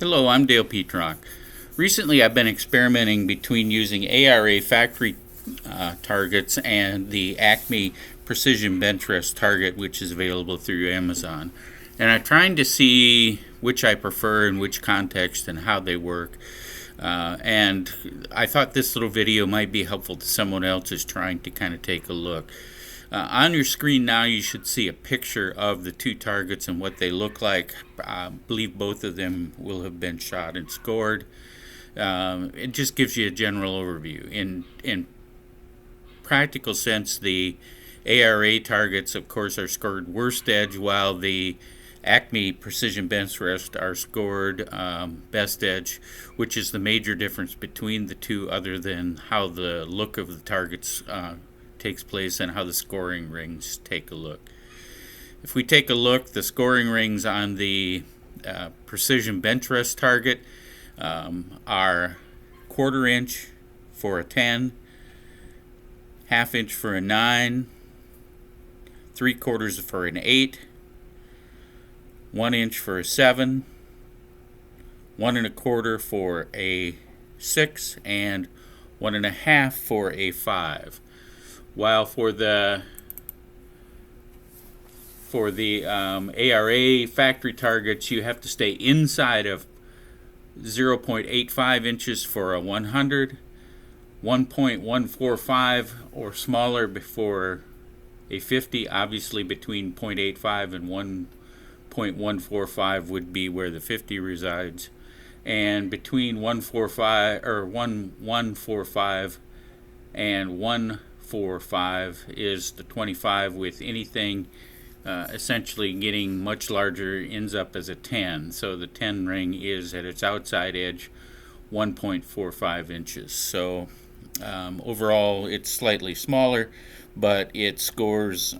Hello, I'm Dale Petrock. Recently I've been experimenting between using ARA Factory targets and the ACME Precision Benchrest target, which is available through Amazon. And I'm trying to see which I prefer in which context and how they work. And I thought this little video might be helpful to someone else who's trying to kind of take a look. On your screen now you should see a picture of the two targets and what they look like. I believe both of them will have been shot and scored. It just gives you a general overview. In practical sense, the ARA targets, of course, are scored worst edge, while the ACME Precision Benchrest are scored best edge, which is the major difference between the two, other than how the look of the targets takes place and how the scoring rings take a look. If we take a look, the scoring rings on the Precision Benchrest target are 1/4 inch for a 10, 1/2 inch for a 9, 3/4 for an 8, 1 inch for a 7, 1 1/4 for a 6, and 1 1/2 for a 5. While for the ARA factory targets, you have to stay inside of 0.85 inches for a 100, 1.145 or smaller before a 50. Obviously, between 0.85 and 1.145 would be where the 50 resides, and between 1.45 and 1.45 is the 25, with anything essentially getting much larger ends up as a 10. So the 10 ring is at its outside edge 1.45 inches. So overall it's slightly smaller, but it scores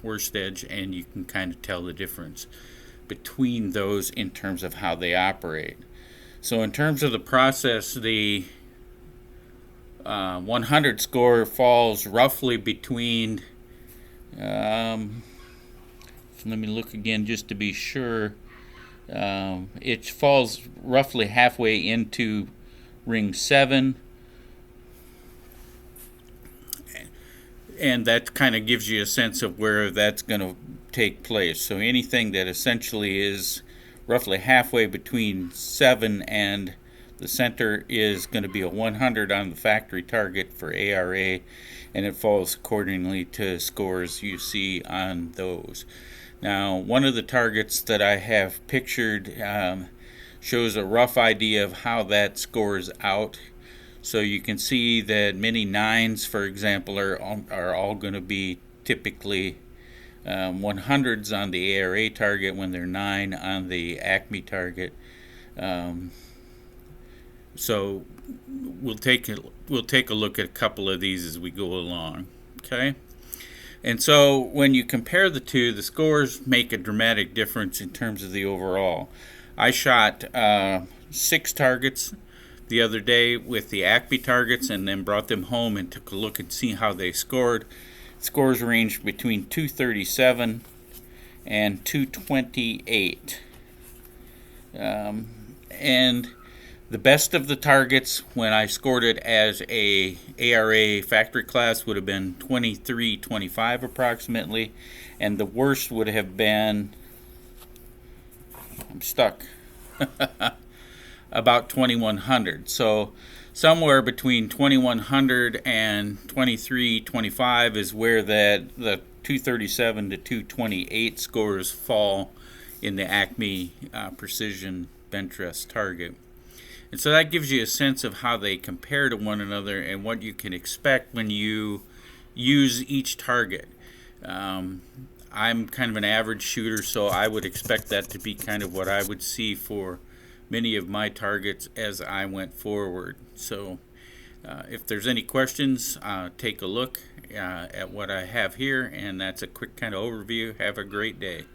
worst edge, and you can kind of tell the difference between those in terms of how they operate. So in terms of the process, the 100 score falls roughly between, let me look again just to be sure, it falls roughly halfway into ring 7, and that kind of gives you a sense of where that's going to take place. So anything that essentially is roughly halfway between 7 and the center is going to be a 100 on the factory target for ARA, and it falls accordingly to scores you see on those. Now, one of the targets that I have pictured shows a rough idea of how that scores out. So you can see that many 9s, for example, are all going to be typically 100s on the ARA target when they're 9 on the ACME target. So we'll take a look at a couple of these as we go along. Okay, and so when you compare the two, the scores make a dramatic difference in terms of the overall. I shot 6 targets the other day with the ACME targets, and then brought them home and took a look and see how they scored. Scores ranged between 237 and 228, and the best of the targets when I scored it as a ARA factory class would have been 2325 approximately, and the worst would have been, I'm stuck, about 2100. So somewhere between 2100 and 2325 is where the 237 to 228 scores fall in the ACME Precision Benchrest target. And so that gives you a sense of how they compare to one another and what you can expect when you use each target. I'm kind of an average shooter, so I would expect that to be kind of what I would see for many of my targets as I went forward. So if there's any questions, take a look at what I have here, and that's a quick kind of overview. Have a great day.